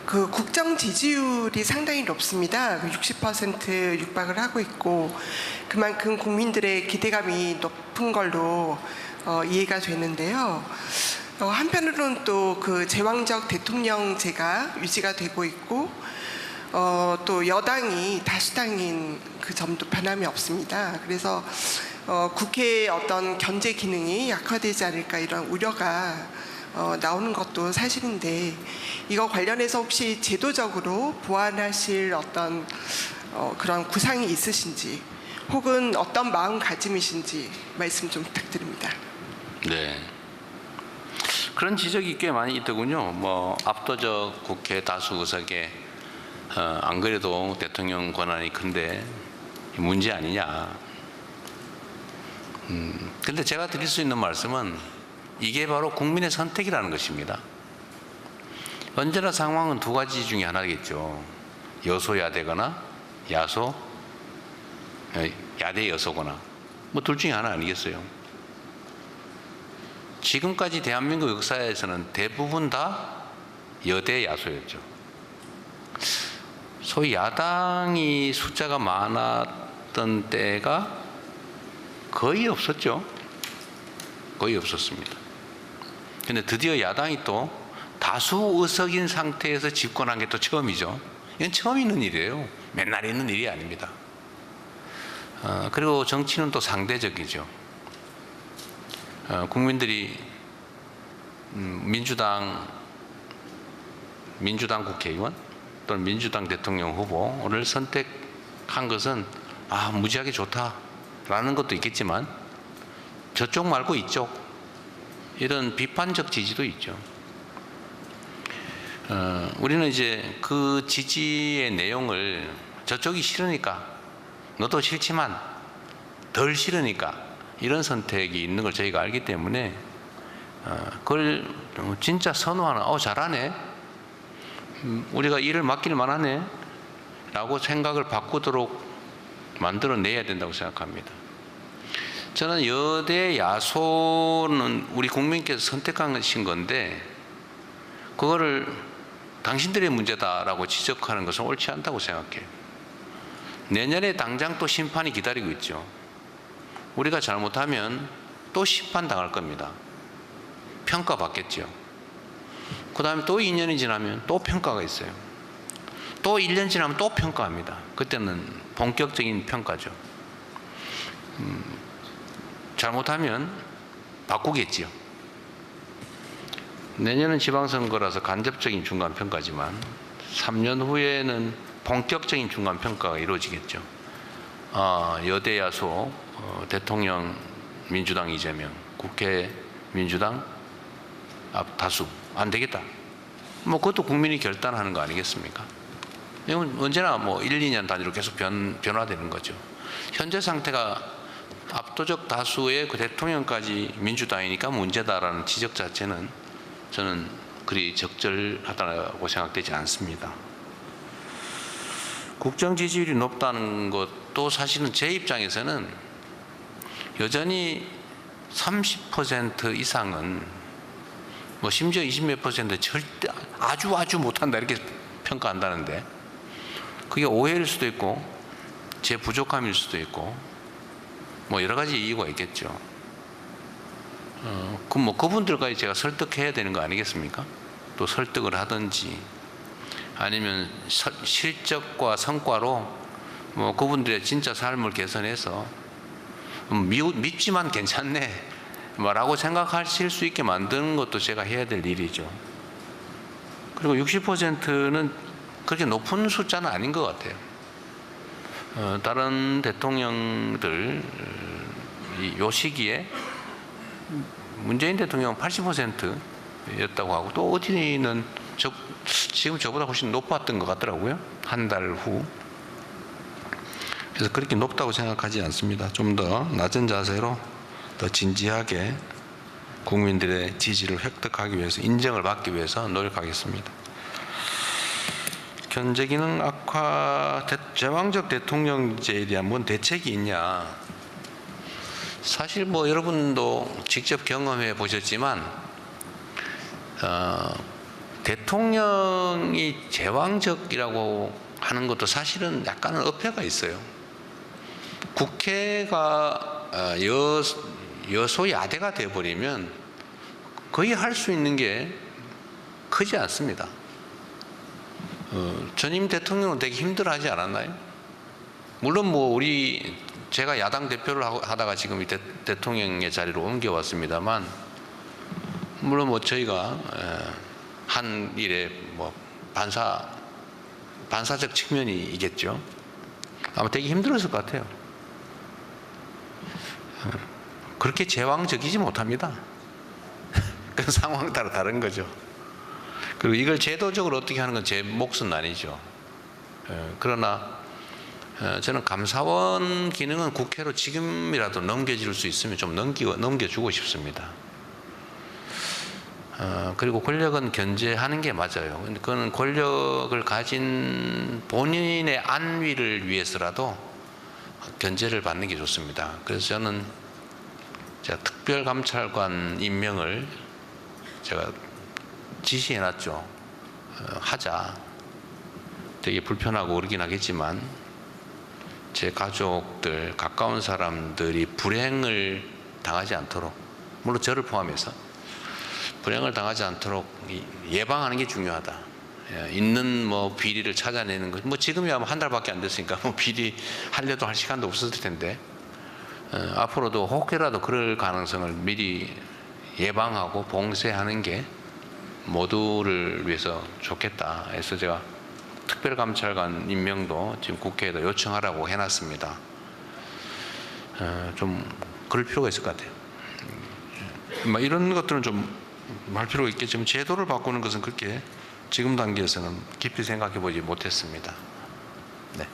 그 국정 지지율이 상당히 높습니다. 60% 육박을 하고 있고 그만큼 국민들의 기대감이 높은 걸로 이해가 되는데요. 한편으로는 또 그 제왕적 대통령제가 유지가 되고 있고 또 여당이 다수당인 그 점도 변함이 없습니다. 그래서 국회의 어떤 견제 기능이 약화되지 않을까 이런 우려가 나오는 것도 사실인데 이거 관련해서 혹시 제도적으로 보완하실 어떤 그런 구상이 있으신지 혹은 어떤 마음가짐이신지 말씀 좀 부탁드립니다. 네. 그런 지적이 꽤 많이 있더군요. 뭐 압도적 국회 다수 의석에 안 그래도 대통령 권한이 큰데 문제 아니냐. 근데 제가 드릴 수 있는 말씀은 이게 바로 국민의 선택이라는 것입니다. 언제나 상황은 두 가지 중에 하나겠죠. 여소야대거나 야대 여소거나 뭐 둘 중에 하나 아니겠어요. 지금까지 대한민국 역사에서는 대부분 다 여대 야소였죠. 소위 야당이 숫자가 많았던 때가 거의 없었죠. 거의 없었습니다. 근데 드디어 야당이 또 다수 의석인 상태에서 집권한 게 또 처음이죠. 이건 처음 있는 일이에요. 맨날 있는 일이 아닙니다. 그리고 정치는 또 상대적이죠. 국민들이 민주당 국회의원 또는 민주당 대통령 후보를 선택한 것은 무지하게 좋다라는 것도 있겠지만 저쪽 말고 이쪽 이런 비판적 지지도 있죠. 우리는 이제 그 지지의 내용을 저쪽이 싫으니까 너도 싫지만 덜 싫으니까 이런 선택이 있는 걸 저희가 알기 때문에 그걸 진짜 선호하는 잘하네 우리가 일을 맡길 만하네 라고 생각을 바꾸도록 만들어내야 된다고 생각합니다. 저는 여대 야소는 우리 국민께서 선택하신 건데 그거를 당신들의 문제다라고 지적하는 것은 옳지 않다고 생각해요. 내년에 당장 또 심판이 기다리고 있죠. 우리가 잘못하면 또 심판당할 겁니다. 평가받겠죠. 그 다음에 또 2년이 지나면 또 평가가 있어요. 또 1년 지나면 또 평가합니다. 그때는 본격적인 평가죠. 잘못하면 바꾸겠지요. 내년은 지방선거라서 간접적인 중간평가지만 3년 후에는 본격적인 중간평가가 이루어지겠죠. 여대 야소 대통령 민주당 이재명, 국회 민주당 다수 안 되겠다. 뭐 그것도 국민이 결단하는 거 아니겠습니까? 이건 언제나 뭐 1, 2년 단위로 계속 변화되는 거죠. 현재 상태가 압도적 다수의 그 대통령까지 민주당이니까 문제다라는 지적 자체는 저는 그리 적절하다고 생각되지 않습니다. 국정 지지율이 높다는 것도 사실은 제 입장에서는 여전히 30% 이상은 뭐 심지어 20몇 % 절대 아주 못한다 이렇게 평가한다는데 그게 오해일 수도 있고 제 부족함일 수도 있고 뭐 여러 가지 이유가 있겠죠. 그분들까지 제가 설득해야 되는 거 아니겠습니까? 또 설득을 하든지 아니면 실적과 성과로 뭐 그분들의 진짜 삶을 개선해서 믿지만 괜찮네 라고 생각하실 수 있게 만드는 것도 제가 해야 될 일이죠. 그리고 60%는 그렇게 높은 숫자는 아닌 것 같아요. 다른 대통령들 이 시기에 문재인 대통령은 80%였다고 하고 또 어디는 지금 저보다 훨씬 높았던 것 같더라고요. 한 달 후. 그래서 그렇게 높다고 생각하지 않습니다. 좀 더 낮은 자세로 더 진지하게 국민들의 지지를 획득하기 위해서 인정을 받기 위해서 노력하겠습니다. 견제 기능 악화, 제왕적 대통령제에 대한 뭔 대책이 있냐? 사실 뭐 여러분도 직접 경험해 보셨지만 대통령이 제왕적이라고 하는 것도 사실은 약간은 어폐가 있어요. 국회가 여소야대가 돼버리면 거의 할 수 있는 게 크지 않습니다. 전임 대통령은 되게 힘들어하지 않았나요? 물론 뭐 제가 야당 대표를 하다가 지금 이 대통령의 자리로 옮겨왔습니다만, 물론 뭐 저희가 한 일에 뭐 반사적 측면이 있겠죠. 아마 되게 힘들었을 것 같아요. 그렇게 제왕적이지 못합니다. 그 상황 따라 다른 거죠. 그리고 이걸 제도적으로 어떻게 하는 건 제 몫은 아니죠. 그러나 저는 감사원 기능은 국회로 지금이라도 넘겨줄 수 있으면 좀 넘겨주고 싶습니다. 그리고 권력은 견제하는 게 맞아요. 근데 그건 권력을 가진 본인의 안위를 위해서라도 견제를 받는 게 좋습니다. 그래서 저는 제가 특별감찰관 임명을 제가 지시해놨죠. 하자. 되게 불편하고 그러긴 하겠지만 제 가족들, 가까운 사람들이 불행을 당하지 않도록, 물론 저를 포함해서 불행을 당하지 않도록 예방하는 게 중요하다. 있는 뭐 비리를 찾아내는 것, 뭐 지금이야 한 달밖에 안 됐으니까 뭐 비리 하려도 할 시간도 없었을 텐데 앞으로도 혹여라도 그럴 가능성을 미리 예방하고 봉쇄하는 게 모두를 위해서 좋겠다 해서 제가 특별감찰관 임명도 지금 국회에다 요청하라고 해놨습니다. 좀 그럴 필요가 있을 것 같아요. 뭐 이런 것들은 좀 할 필요가 있겠지만 제도를 바꾸는 것은 그렇게 지금 단계에서는 깊이 생각해 보지 못했습니다. 네.